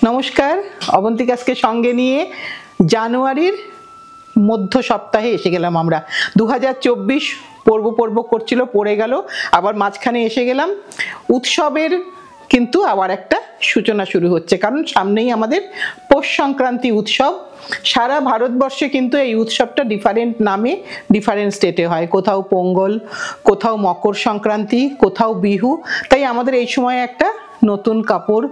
নমস্কার, অবন্তিকাকে সঙ্গে নিয়ে জানুয়ারির মধ্য সপ্তাহে এসে গেলাম আমরা। 2024 পর্ব করছিল, পড়ে গেল, আবার মাঝখানে এসে গেলাম। উৎসবের কিন্তু আবার একটা সূচনা শুরু হচ্ছে, কারণ সামনেই আমাদের পৌষ সংক্রান্তি উৎসব। সারা ভারতবর্ষে কিন্তু এই উৎসবটা ডিফারেন্ট নামে ডিফারেন্ট স্টেটে হয়, কোথাও পোঙ্গল, কোথাও মকর সংক্রান্তি, কোথাও বিহু। তাই আমাদের এই সময় একটা নতুন কাপড়,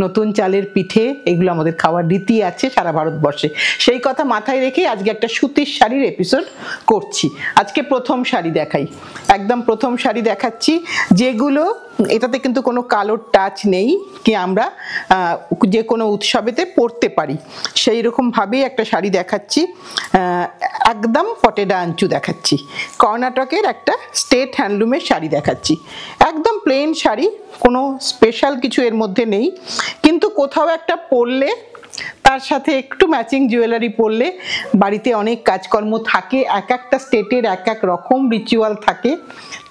নতুন চালের পিঠে, এগুলো আমাদের খাওয়ার রীতি আছে সারা ভারতবর্ষে। সেই কথা মাথায় রেখে আজকে একটা সুতির শাড়ির এপিসোড করছি। আজকে প্রথম শাড়ি দেখাই, একদম প্রথম শাড়ি দেখাচ্ছি, যেগুলো এটাতে কিন্তু কোনো কালোর টাচ নেই, কি আমরা যে কোনো উৎসবেতে পরতে পারি সেই রকম ভাবেই একটা শাড়ি দেখাচ্ছি। একদম পটেডা আঞ্চু দেখাচ্ছি, কর্ণাটকের একটা স্টেট হ্যান্ডলুমের শাড়ি দেখাচ্ছি। একদম প্লেন শাড়ি, কোনো স্পেশাল কিছু এর মধ্যে নেই, কিন্তু কোথাও একটা পরলে তার সাথে একটু ম্যাচিং জুয়েলারি পরলে, বাড়িতে অনেক কাজকর্ম থাকে, এক একটা স্টেটের এক এক রকম রিচুয়াল থাকে,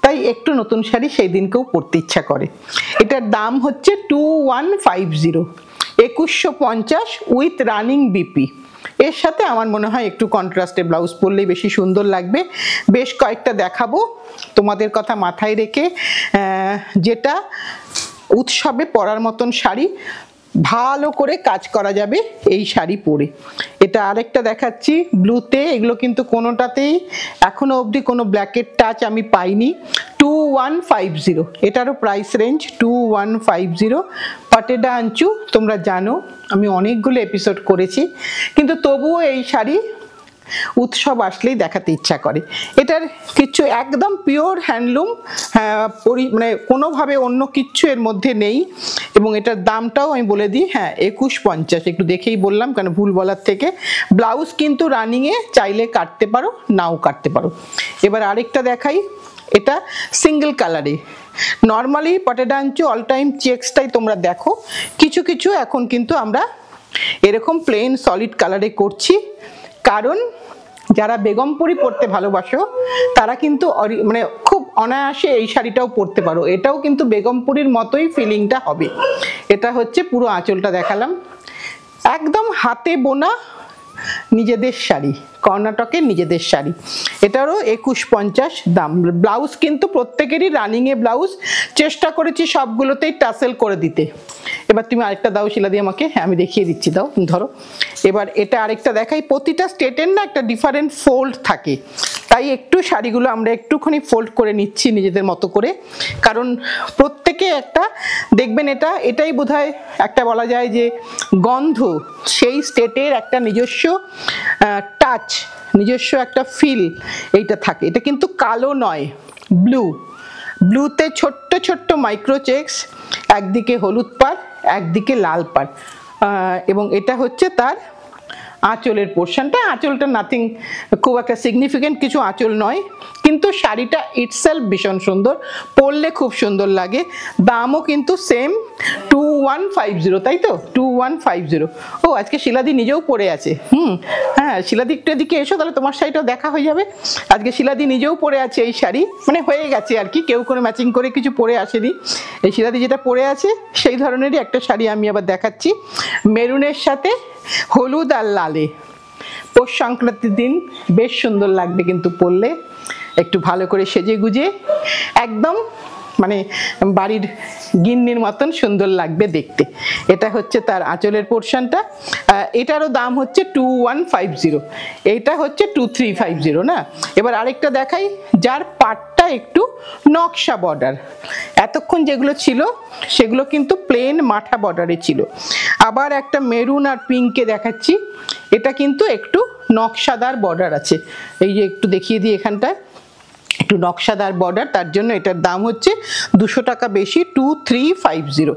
তাই একটু নতুন শাড়ি সেই দিনকেও পরতে ইচ্ছা করে। এটার দাম হচ্ছে 2150, 2150 উইথ রানিং বিপি। এর সাথে আমার মনে হয় একটু কন্ট্রাস্টে ব্লাউজ পরলেই বেশি সুন্দর লাগবে। বেশ কয়েকটা দেখাবো তোমাদের কথা মাথায় রেখে, যেটা উৎসবে পরার মতন শাড়ি, ভালো করে কাজ করা যাবে এই শাড়ি পরে। এটা আরেকটা দেখাচ্ছি ব্লুতে, এগুলো কিন্তু কোনোটাতেই এখনো অবধি কোনো ব্ল্যাকের টাচ আমি পাইনি। 2150, এটারও প্রাইস রেঞ্জ 2150। পটেডা আঞ্চু তোমরা জানো, আমি অনেকগুলো এপিসোড করেছি, কিন্তু তবুও এই শাড়ি উৎসব আসলেই দেখাতে ইচ্ছা করে। এটার কিছু একদম পিওর হ্যান্ডলুম, মানে কোনোভাবে অন্য কিচ্ছু এর মধ্যে নেই। এবং এটার দামটাও আমি বলে দিই, 2150, একটু দেখেই বললাম কেন ভুল বলার থেকে। ব্লাউজ কিন্তু রানিংয়ে, চাইলে কাটতে পারো, নাও কাটতে পারো। এবার আরেকটা দেখাই, এটা সিঙ্গেল কালারে। নর্মালি পটেডা আঞ্চু অল টাইম চেক্সটাই তোমরা দেখো, কিছু কিছু এখন কিন্তু আমরা এরকম প্লেন সলিড কালারে করছি, কারণ যারা বেগমপুরি পরতে ভালোবাসো তারা কিন্তু মানে খুব অনায়াসে এই শাড়িটাও পরতে পারো। এটাও কিন্তু বেগমপুরির মতোই ফিলিংটা হবে। এটা হচ্ছে পুরো আঁচলটা দেখালাম, একদম হাতে বোনা নিজেদের শাড়ি, কর্ণাটকের নিজেদের শাড়ি। এটারও 2150 দাম। ব্লাউজ কিন্তু প্রত্যেকেরই রানিংয়ে ব্লাউজ, চেষ্টা করেছি সবগুলোতেই টাসেল করে দিতে। এবার তুমি আরেকটা দাও শিলাদি আমাকে, আমি দেখিয়ে দিচ্ছি, দাও ধরো। এবার এটা আরেকটা দেখাই। প্রতিটা স্টেটের না একটা ডিফারেন্ট ফোল্ড থাকে, তাই একটু শাড়িগুলো আমরা একটুখানি ফোল্ড করে নিচ্ছি নিজেদের মতো করে, কারণ প্রত্যেকে একটা দেখবেন, এটাই বোধহয় একটা বলা যায় যে গন্ধ, সেই স্টেটের একটা নিজস্ব টাচ, নিজস্ব একটা ফিল এইটা থাকে। এটা কিন্তু কালো নয়, ব্লুতে ছোট্ট ছোট্ট মাইক্রো চেক্স, একদিকে হলুদ পাড়, একদিকে লাল পাড়। এবং এটা হচ্ছে তার আঁচলের পোর্শনটা। আঁচলটা নাথিং, খুব একটা সিগনিফিকেন্ট কিছু আঁচল নয়, কিন্তু শাড়িটা ইটসেলফ ভীষণ সুন্দর, পরলে খুব সুন্দর লাগে। দামও কিন্তু সেম 2150, তাই তো 2150। ও আজকে শিলাদি নিজেও পরে আছে। হ্যাঁ শিলাদি একটু এদিকে এসো, তাহলে তোমার শাড়িটাও দেখা হয়ে যাবে। আজকে শিলাদি নিজেও পরে আছে এই শাড়ি, মানে হয়ে গেছে আর কি, কেউ কোনো ম্যাচিং করে কিছু পরে আসেনি। এই শিলাদি যেটা পরে আছে সেই ধরনেরই একটা শাড়ি আমি আবার দেখাচ্ছি, মেরুনের সাথে হলুদ আর লালে। পৌষ সংক্রান্তির দিন বেশ সুন্দর লাগবে কিন্তু পরলে, একটু ভালো করে সেজে গুজে, একদম মানে বাড়ির গিন্নির মতন সুন্দর লাগবে দেখতে। এটা হচ্ছে তার আঁচলের পোর্শনটা। এটারও দাম হচ্ছে 2150, এইটা হচ্ছে 2350 না। এবার আরেকটা দেখাই, যার পাটটা একটু নকশা বর্ডার। এতক্ষণ যেগুলো ছিল সেগুলো কিন্তু প্লেন মাঠা বর্ডারে ছিল। আবার একটা মেরুন আর পিঙ্কে দেখাচ্ছি, এটা কিন্তু একটু নকশাদার বর্ডার আছে। এই যে একটু দেখিয়ে দিই, এখানটায় একটু নকশাদার বর্ডার, তার জন্য এটার দাম হচ্ছে 200 টাকা বেশি, 2350।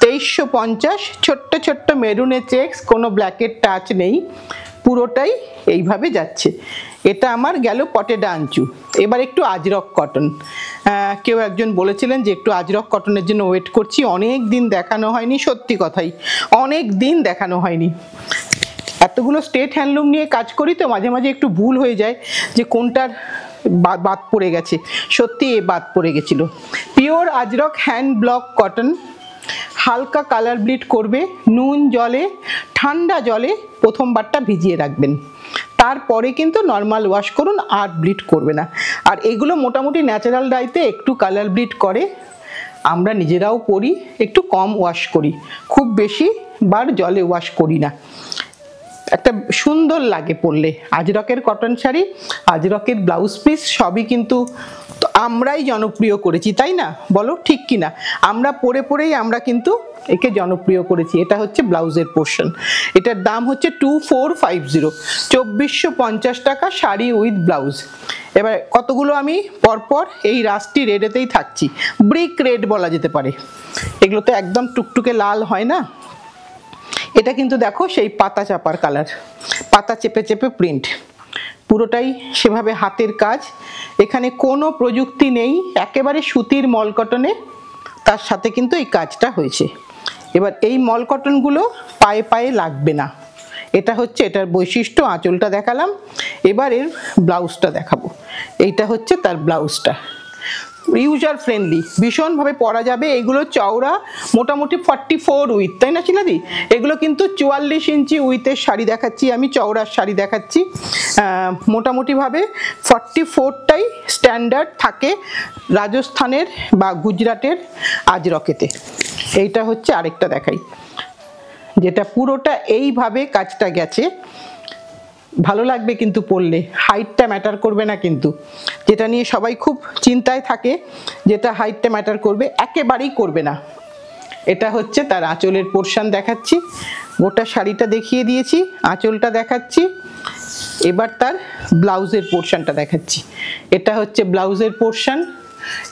2350, ছোট্ট ছোট্ট মেরুনের চেক্স, কোনো ব্ল্যাকের টাচ নেই, পুরোটাই এইভাবে যাচ্ছে। এটা আমার গেল পটেডা আঞ্চু। এবার একটু আজরক কটন। কেউ একজন বলেছিলেন যে একটু আজরক কটনের জন্য ওয়েট করছি, অনেক দিন দেখানো হয়নি, সত্যি কথাই অনেক দিন দেখানো হয়নি। এতগুলো স্টেট হ্যান্ডলুম নিয়ে কাজ করি তো মাঝে মাঝে একটু ভুল হয়ে যায় যে কোনটার বাদ পড়ে গেছে। সত্যি এ বাদ পড়ে গেছিল। পিওর আজরক হ্যান্ড ব্লক কটন, হালকা কালার ব্লিড করবে, নুন জলে ঠান্ডা জলে প্রথমবারটা ভিজিয়ে রাখবেন, তারপরে কিন্তু নর্মাল ওয়াশ করুন, আর ব্লিড করবে না। আর এগুলো মোটামুটি ন্যাচারাল ডাইতে একটু কালার ব্লিড করে, আমরা নিজেরাও করি, একটু কম ওয়াশ করি, খুব বেশি বার জলে ওয়াশ করি না। একটা সুন্দর লাগে পরলে। আজরকের কটন শাড়ি, আজরকের ব্লাউজ পিস সবই কিন্তু আমরাই জনপ্রিয় করেছি, তাই না? বলো ঠিক কি না? আমরা পরে পরেই আমরা কিন্তু একে জনপ্রিয় করেছি। এটা হচ্ছে ব্লাউজের পোর্শন, এটার দাম হচ্ছে 2450, 2450 টাকা শাড়ি উইথ ব্লাউজ। এবার কতগুলো আমি পরপর এই রাস্টি রেডেতেই থাকছি, ব্রিক রেড বলা যেতে পারে, এগুলো তো একদম টুকটুকে লাল হয় না। এটা কিন্তু দেখো সেই পাতা চাপার কালার, পাতা চেপে চেপে প্রিন্ট, পুরোটাই সেভাবে হাতের কাজ, এখানে কোনো প্রযুক্তি নেই, একেবারে সুতির মল কটনে তার সাথে কিন্তু এই কাজটা হয়েছে। এবার এই মল কটনগুলো পায়ে পায়ে লাগবে না, এটা হচ্ছে এটার বৈশিষ্ট্য। আঁচলটা দেখালাম, এবার এর ব্লাউজটা দেখাবো। এইটা হচ্ছে তার ব্লাউজটা, ইউজার ফ্রেন্ডলি, ভীষণভাবে পরা যাবে। এগুলো চওড়া মোটামুটি 44 উইথ, তাই না শিলাদি? এগুলো কিন্তু 44 ইঞ্চি উইথের শাড়ি দেখাচ্ছি আমি, চওড়ার শাড়ি দেখাচ্ছি। মোটামুটিভাবে 44টাই স্ট্যান্ডার্ড থাকে রাজস্থানের বা গুজরাটের আজরকেতে। এইটা হচ্ছে আরেকটা দেখাই, যেটা পুরোটা এইভাবে কাজটা গেছে, ভালো লাগবে কিন্তু পরলে, হাইটটা ম্যাটার করবে না কিন্তু, যেটা নিয়ে সবাই খুব চিন্তায় থাকে, যেটা হাইটটা ম্যাটার করবে, একেবারেই করবে না। এটা হচ্ছে তার আঁচলের পোর্শন দেখাচ্ছি, গোটা শাড়িটা দেখিয়ে দিয়েছি, আঁচলটা দেখাচ্ছি, এবার তার ব্লাউজের পোর্শনটা দেখাচ্ছি। এটা হচ্ছে ব্লাউজের পোর্শন,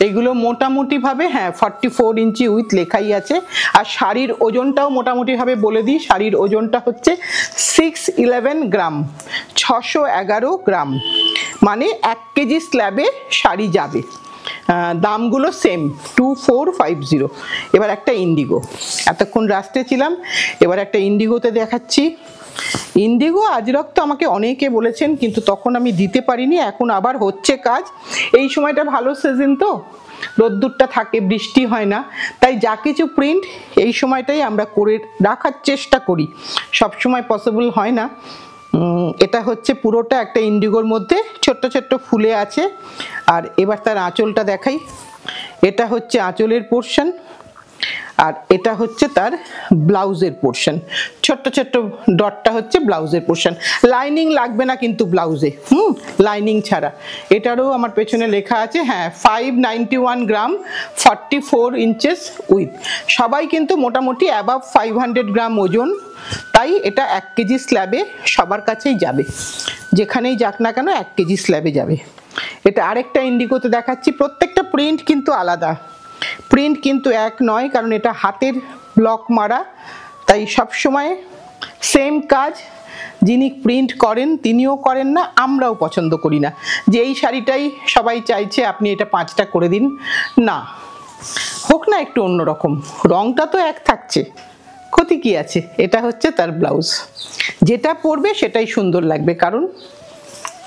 এগুলো মোটামুটিভাবে 44 ইঞ্চি উইথ লেখাই আছে। আর শাড়ির ওজনটাও মোটামুটিভাবে বলে দিই, শাড়ির ওজনটা হচ্ছে 611 গ্রাম, 611 গ্রাম, মানে 1 কেজি স্ল্যাবে শাড়ি যাবে। দামগুলো সেম, 2450। এবার একটা ইন্ডিগো, এতক্ষণ রাস্টে ছিলাম, এবার একটা ইন্ডিগোতে দেখাচ্ছি। ইন্ডিগো আজরক তো আমাকে অনেকে বলেছেন, কিন্তু তখন আমি দিতে পারিনি, এখন আবার হচ্ছে কাজ। এই সময়টা ভালো সিজন তো, রোদ্দুরটা থাকে, বৃষ্টি হয় না, তাই যা কিছু প্রিন্ট এই সময়টাই আমরা করে রাখার চেষ্টা করি, সব সময় পসিবল হয় না। এটা হচ্ছে পুরোটা একটা ইন্ডিগোর মধ্যে ছোট্ট ছোট্ট ফুলে আছে। আর এবার তার আঁচলটা দেখাই, এটা হচ্ছে আঁচলের পোর্শন, আর এটা হচ্ছে তার ব্লাউজের পোর্শন, ছোট্ট ছোট্ট ডটটা হচ্ছে ব্লাউজের পোর্শন। লাইনিং লাগবে না কিন্তু ব্লাউজে, লাইনিং ছাড়া। এটারও আমার পেছনে লেখা আছে 591 গ্রাম, 44 ইঞ্চেস উইথ। সবাই কিন্তু মোটামুটি অ্যাবাভ 500 গ্রাম ওজন, তাই এটা 1 কেজি স্ল্যাবে সবার কাছেই যাবে, যেখানেই যাক না কেন 1 কেজি স্ল্যাবে যাবে। এটা আরেকটা ইন্ডিগোতে দেখাচ্ছি, প্রত্যেকটা প্রিন্ট কিন্তু আলাদা, প্রিন্ট কিন্তু এক নয়, কারণ এটা হাতের ব্লক মারা, তাই সব সময় সেম কাজ যিনি প্রিন্ট করেন তিনিও করেন না, আমরাও পছন্দ করি না যে এই শাড়িটাই সবাই চাইছে আপনি এটা 5টা করে দিন, না, হোক না একটু অন্যরকম, রংটা তো এক থাকছে, ক্ষতি কি আছে। এটা হচ্ছে তার ব্লাউজ, যেটা পরবে সেটাই সুন্দর লাগবে, কারণ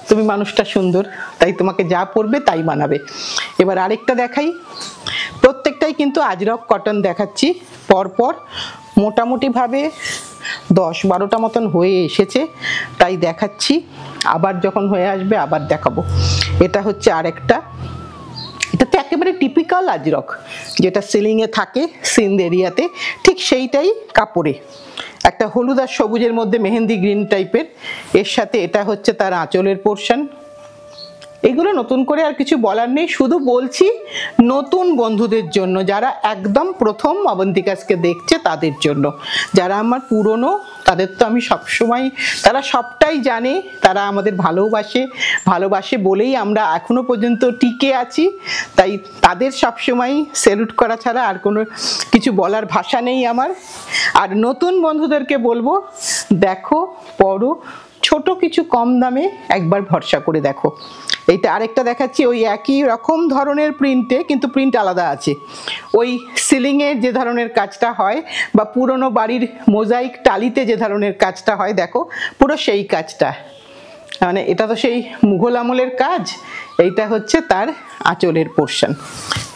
তুমি মানুষটা সুন্দর, তাই তোমাকে যা পরবে তাই মানাবে। এবার আরেকটা দেখাই, প্রত্যেকটাই কিন্তু আজরক কটন দেখাচ্ছি পরপর, মোটামুটিভাবে 10-12টা মতন হয়ে এসেছে, তাই দেখাচ্ছি, আবার যখন হয়ে আসবে আবার দেখাবো। এটা হচ্ছে আরেকটা, এটা তো একেবারে টিপিক্যাল আজরক, যেটা সিলিংয়ে থাকে সিন্ধ এরিয়াতে, ঠিক সেইটাই কাপড়ে, একটা হলুদ আর সবুজের মধ্যে মেহেন্দি গ্রিন টাইপের, এর সাথে এটা হচ্ছে তার আঁচলের পোর্শন। এগুলো নতুন করে আর কিছু বলার নেই, শুধু বলছি নতুন বন্ধুদের জন্য, যারা একদম প্রথম অবন্তিকাসকে দেখছে তাদের জন্য। যারা আমার পুরনো তাদের তো আমি সবসময়, তারা সবটাই জানে, তারা আমাদের ভালোবাসে বলেই আমরা এখনো পর্যন্ত টিকে আছি, তাই তাদের সবসময় স্যালুট করা ছাড়া আর কোনো কিছু বলার ভাষা নেই আমার। আর নতুন বন্ধুদেরকে বলবো, দেখো পড়ো, ছোট কিছু কম দামে একবার ভরসা করে দেখো। এইটা আরেকটা দেখাচ্ছি, ওই একই রকম ধরনের প্রিন্টে, কিন্তু প্রিন্ট আলাদা আছে। ওই সিলিংয়ের যে ধরনের কাজটা হয় বা পুরনো বাড়ির মোজাইক টালিতে যে ধরনের কাজটা হয়, দেখো পুরো সেই কাজটা। মানে এটা তো সেই মুঘল আমলের কাজ। এইটা হচ্ছে তার আঁচলের পোর্শন,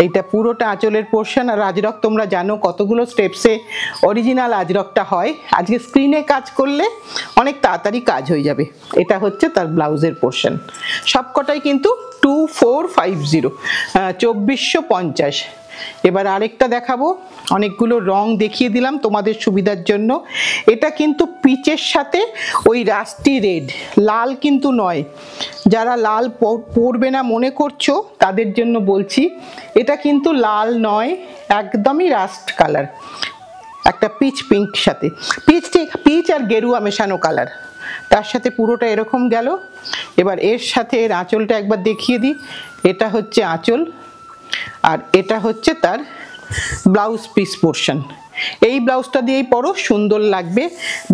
এইটা পুরোটা আঁচলের পোর্শন। আর আজরক তোমরা জানো কতগুলো স্টেপসে অরিজিনাল আজরকটা হয়, আজকে স্ক্রিনে কাজ করলে অনেক তাড়াতাড়ি কাজ হয়ে যাবে। এটা হচ্ছে তার ব্লাউজের পোর্শন, সবকটাই কিন্তু 2450, 2450। এবার আরেকটা দেখাবো, অনেকগুলো রং দেখিয়ে দিলাম তোমাদের সুবিধার জন্য। এটা কিন্তু পিচের সাথে ওই রাস্টি রেড, লাল কিন্তু নয়। যারা লাল পরবে না মনে করছো তাদের জন্য বলছি, এটা কিন্তু লাল নয়, একদমই রাস্ট কালার, একটা পিচ পিঙ্ক সাথে, পিচ আর গেরুয়া মেশানো কালার, তার সাথে পুরোটা এরকম গেল। এবার এর সাথে এর আঁচলটা একবার দেখিয়ে দিই। এটা হচ্ছে আঁচল, আর এটা হচ্ছে তার ব্লাউজ পিস পোর্শন। এই ব্লাউজটা দিয়েই পরো, সুন্দর লাগবে।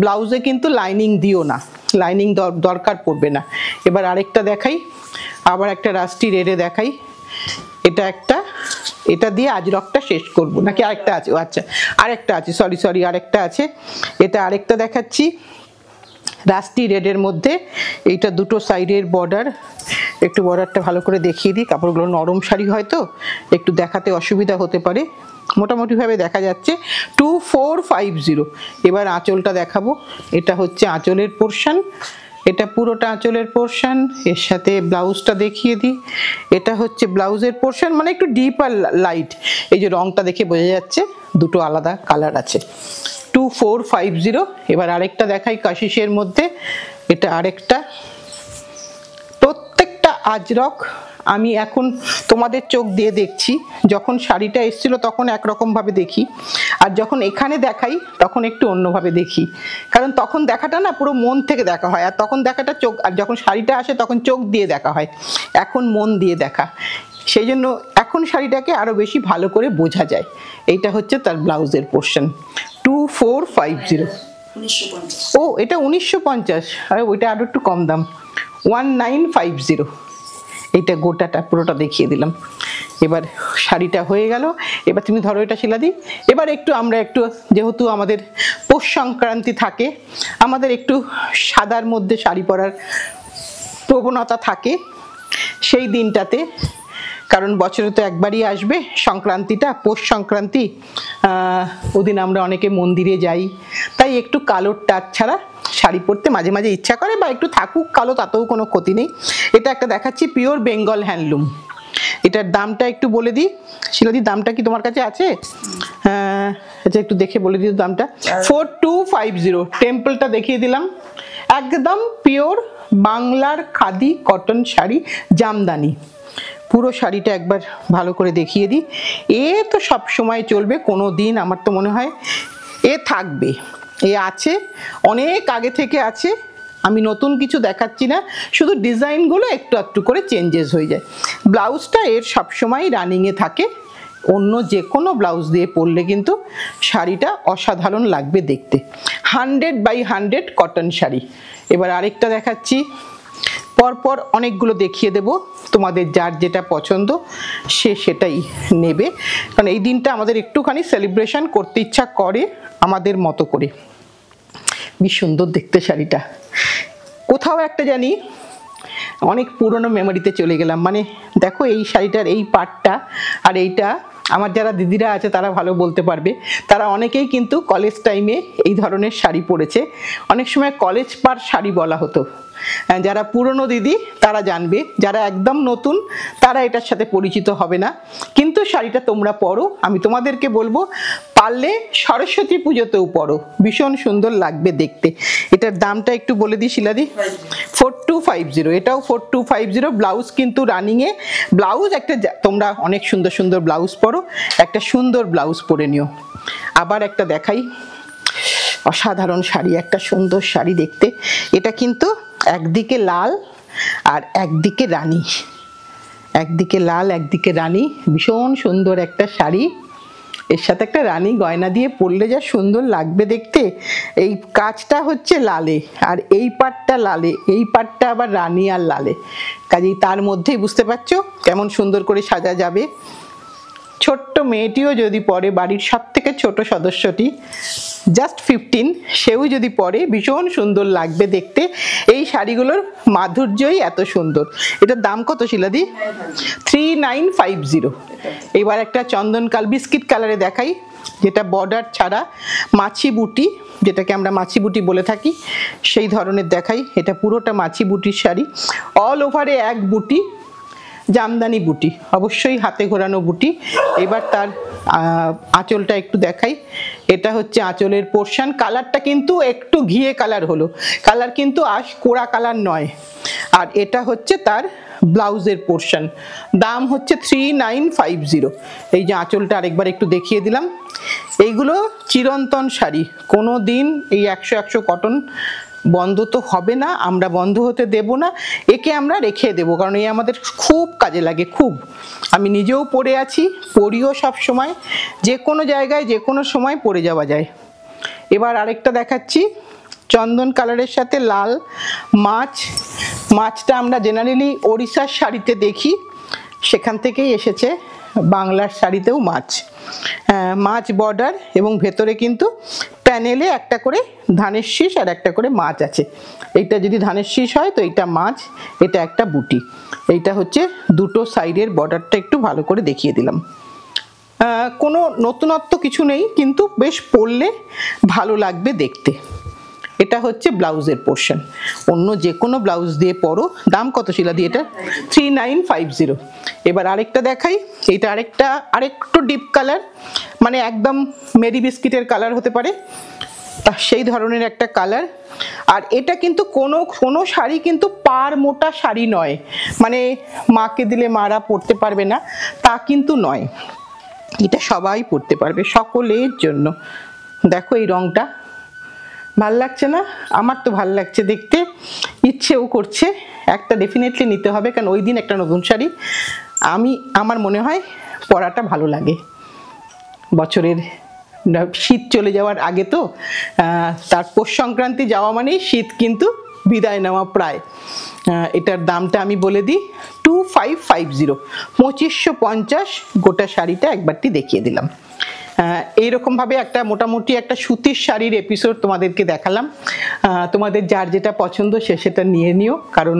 ব্লাউজে কিন্তু লাইনিং দিও না, লাইনিং দরকার পড়বে না। এবার আরেকটা দেখাই, আবার একটা রাস্টি রেডে দেখাই। এটা একটা, এটা দিয়ে আজরকটা শেষ করব নাকি আরেকটা আছে? ও আচ্ছা, আরেকটা আছে, সরি আরেকটা আছে। এটা আরেকটা দেখাচ্ছি রাস্টি রেডের মধ্যে। এইটা দুটো সাইডের বর্ডার, একটু বর্ডারটা ভালো করে দেখিয়ে দিই। কাপড়গুলো নরম শাড়ি হয়তো একটু দেখাতে অসুবিধা হতে পারে, মোটামুটিভাবে দেখা যাচ্ছে 2450। এবার আঁচলটা দেখাবো, এটা হচ্ছে আঁচলের পোর্শন, এটা পুরোটা আঁচলের পোর্শন। এর সাথে ব্লাউজটা দেখিয়ে দিই, এটা হচ্ছে ব্লাউজের পোর্শন, মানে একটু ডিপ আর লাইট, এই যে রংটা দেখে বোঝা যাচ্ছে দুটো আলাদা কালার আছে। 2450। এবার আরেকটা দেখাই কাশিসের মধ্যে, এটা আরেকটা। প্রত্যেকটা আজরক আমি এখন তোমাদের চোখ দিয়ে দেখছি, যখন শাড়িটা এসেছিল তখন একরকম ভাবে দেখি, আর যখন এখানে দেখাই তখন একটু অন্যভাবে দেখি, কারণ তখন দেখাটা না পুরো মন থেকে দেখা হয়, আর তখন দেখাটা চোখ, আর যখন শাড়িটা আসে তখন চোখ দিয়ে দেখা হয়, এখন মন দিয়ে দেখা, সেই জন্য এখন শাড়িটাকে আরো বেশি ভালো করে বোঝা যায়। এইটা হচ্ছে তার ব্লাউজের পোর্শন, 2450। ও এটা 1950, আরে ওইটা আরো একটু কম দাম, 1950। এইটা গোটাটা পুরোটা দেখিয়ে দিলাম। এবার শাড়িটা হয়ে গেল, এবার তুমি ধরো এটা শিলাদি। এবার আমরা একটু যেহেতু আমাদের পৌষ সংক্রান্তি থাকে, আমাদের একটু সাদার মধ্যে শাড়ি পরার প্রবণতা থাকে সেই দিনটাতে, কারণ বছরে তো একবারই আসবে সংক্রান্তিটা, পৌষ সংক্রান্তি। ওদিন আমরা অনেকে মন্দিরে যাই, তাই একটু কালোর টাচ ছাড়া শাড়ি পরতে মাঝে মাঝে ইচ্ছা করে, বা একটু থাকুক কালো তাতেও কোনো ক্ষতি নেই। এটা একটা দেখাচ্ছি পিওর বেঙ্গল হ্যান্ডলুম। এটার দামটা একটু বলে দিই, শিলাদির দামটা কি তোমার কাছে আছে? আচ্ছা একটু দেখে বলে দিই দামটা। 4250। টেম্পলটা দেখিয়ে দিলাম, একদম পিওর বাংলার খাদি কটন শাড়ি, জামদানি। পুরো শাড়িটা একবার ভালো করে দেখিয়ে দিই। এ তো সব সময় চলবে, কোনো দিন আমার তো মনে হয় এ থাকবে, এ আছে, অনেক আগে থেকে আছে। আমি নতুন কিছু দেখাচ্ছি না, শুধু ডিজাইনগুলো একটু একটু করে চেঞ্জেস হয়ে যায়। ব্লাউজটা এর সবসময় রানিংয়ে থাকে, অন্য যে কোনো ব্লাউজ দিয়ে পরলে কিন্তু শাড়িটা অসাধারণ লাগবে দেখতে। 100/100 কটন শাড়ি। এবার আরেকটা দেখাচ্ছি, পরপর অনেকগুলো দেখিয়ে দেব, তোমাদের যার যেটা পছন্দ সে সেটাই নেবে, কারণ এই দিনটা আমাদের একটুখানি সেলিব্রেশন করতে ইচ্ছা করে আমাদের মতো করে। বেশ সুন্দর দেখতে শাড়িটা, কোথাও একটা জানি অনেক পুরনো মেমোরিতে চলে গেলাম। মানে দেখো এই শাড়িটার এই পাটটা আর এইটা, আমার যারা দিদিরা আছে তারা ভালো বলতে পারবে, তারা অনেকেই কিন্তু কলেজ টাইমে এই ধরনের শাড়ি পরেছে। অনেক সময় কলেজ পাড় শাড়ি বলা হতো, যারা পুরনো দিদি তারা জানবে, যারা একদম নতুন তারা এটার সাথে পরিচিত হবে না। কিন্তু শাড়িটা তোমরা পরো, আমি তোমাদেরকে বলবো পারলে সরস্বতী পুজোতেও পরো, ভীষণ সুন্দর লাগবে দেখতে। এটার দামটা একটু বলে দিই শিলাদি। 4250। এটাও 4250। ব্লাউজ কিন্তু রানিংয়ে, ব্লাউজ একটা, তোমরা অনেক সুন্দর সুন্দর ব্লাউজ পরো, একটা সুন্দর ব্লাউজ পরে নিও। আবার একটা দেখাই, অসাধারণ শাড়ি, একটা সুন্দর শাড়ি দেখতে। এটা কিন্তু একদিকে লাল আর একদিকে রানী, একদিকে লাল একদিকে রানী, ভীষণ সুন্দর একটা শাড়ি। এর সাথে একটা রানী গয়না দিয়ে পরলে যা সুন্দর লাগবে দেখতে। এই কাজটা হচ্ছে লালে আর এই পাটটা লালে, এই পাটটা আবার রানী আর লালে, কাজেই তার মধ্যেই বুঝতে পারছো কেমন সুন্দর করে সাজা যাবে। ছোট্ট মেয়েটিও যদি পরে, বাড়ির সব থেকে ছোট সদস্যটি, জাস্ট 15, সেও যদি পরে ভীষণ সুন্দর লাগবে দেখতে। এই শাড়িগুলোর মাধুর্যই এত সুন্দর। এটার দাম কত শিলাদি? 3950। এবার একটা চন্দনকাল বিস্কিট কালারে দেখাই, যেটা বর্ডার ছাড়া মাছি বুটি, যেটাকে আমরা মাছি বুটি বলে থাকি, সেই ধরনের দেখাই। এটা পুরোটা মাছি বুটির শাড়ি, অল ওভারে এক বুটি, জামদানি বুটি, অবশ্যই হাতে ঘোরানো বুটি। এবার তার আঁচলটা একটু দেখাই। এটা হচ্ছে আঁচলের পোর্শন। কালারটা কিন্তু একটু ঘিয়ে কালার হলো, কালার কিন্তু কোড়া কালার নয়। আর এটা হচ্ছে তার ব্লাউজের পোর্শন। দাম হচ্ছে 3950। এই যে আঁচলটা আরেকবার একটু দেখিয়ে দিলাম। এইগুলো চিরন্তন শাড়ি, কোনো দিন এই 100 কটন বন্ধ তো হবে না, আমরা বন্ধ হতে দেব না। একে আমরা রেখে দেব, কারণ এই আমাদের খুব কাজে লাগে, খুব। আমি নিজেও পরে আছি, পরিও সব সময়, যে কোনো জায়গায় যে কোনো সময় পরে যাওয়া যায়। এবার আরেকটা দেখাচ্ছি, চন্দন কালারের সাথে লাল মাছ। মাছটা আমরা জেনারেলি ওড়িশার শাড়িতে দেখি, সেখান থেকেই এসেছে বাংলার শাড়িতেও মাছ। মাছ বর্ডার, এবং ভেতরে কিন্তু প্যানেলে একটা করে ধানের শীষ আর একটা করে মাছ আছে। এইটা যদি ধানের শীষ হয় তো এইটা মাছ, এটা একটা বুটি। এইটা হচ্ছে দুটো সাইডের বর্ডারটা একটু ভালো করে দেখিয়ে দিলাম। কোনো নতুনত্ব কিছু নেই, কিন্তু বেশ পরলে ভালো লাগবে দেখতে। এটা হচ্ছে ব্লাউজের পোর্শন, অন্য যে কোনো ব্লাউজ দিয়ে পরো। দাম কত শিলা দিয়ে? এটা 3950। এবার আরেকটা দেখাই, এটা আরেকটু ডিপ কালার, মানে একদম মেরি বিস্কিটের কালার হতে পারে, তা সেই ধরনের একটা কালার। আর এটা কিন্তু কোনো শাড়ি কিন্তু পার মোটা শাড়ি নয়, মানে মাকে দিলে মারা পরতে পারবে না তা কিন্তু নয়। এটা সবাই পরতে পারবে, সকলের জন্য। দেখো এই রংটা ভাল লাগছে না? আমার তো ভাল লাগছে দেখতে, ইচ্ছেও করছে। একটা ডেফিনেটলি নিতে হবে, কারণ ওই দিন একটা নতুন শাড়ি আমার মনে হয় পরাটা ভালো লাগে। বছরের শীত চলে যাওয়ার আগে তো, তার পৌষ সংক্রান্তি যাওয়া মানেই শীত কিন্তু বিদায় নেওয়া প্রায়। এটার দামটা আমি বলে দিই, 2550, 2550। গোটা শাড়িটা একবারটি দেখিয়ে দিলাম। এইরকমভাবে একটা মোটামুটি একটা সুতির শাড়ির এপিসোড তোমাদেরকে দেখালাম। তোমাদের যার যেটা পছন্দ সেটা নিয়ে নিও, কারণ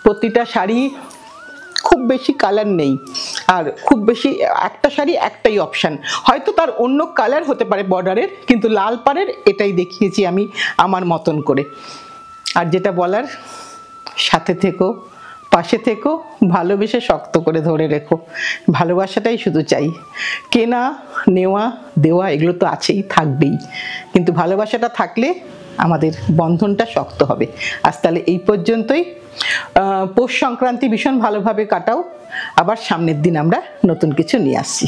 প্রতিটা শাড়ি খুব বেশি কালার নেই, আর খুব বেশি একটা শাড়ি একটাই অপশান, হয়তো তার অন্য কালার হতে পারে বর্ডারের, কিন্তু লাল পাড়ের এটাই দেখিয়েছি আমি আমার মতন করে। আর যেটা বলার, সাথে থেকো, পাশে থেকো, ভালোবেসে শক্ত করে ধরে রেখো। ভালোবাসাটাই শুধু চাই, কেনা নেওয়া দেওয়া এগুলো তো আছেই, থাকবেই, কিন্তু ভালোবাসাটা থাকলে আমাদের বন্ধনটা শক্ত হবে। আজ তাহলে এই পর্যন্তই। পৌষ সংক্রান্তি ভীষণ ভালোভাবে কাটাও, আবার সামনের দিন আমরা নতুন কিছু নিয়ে আসছি।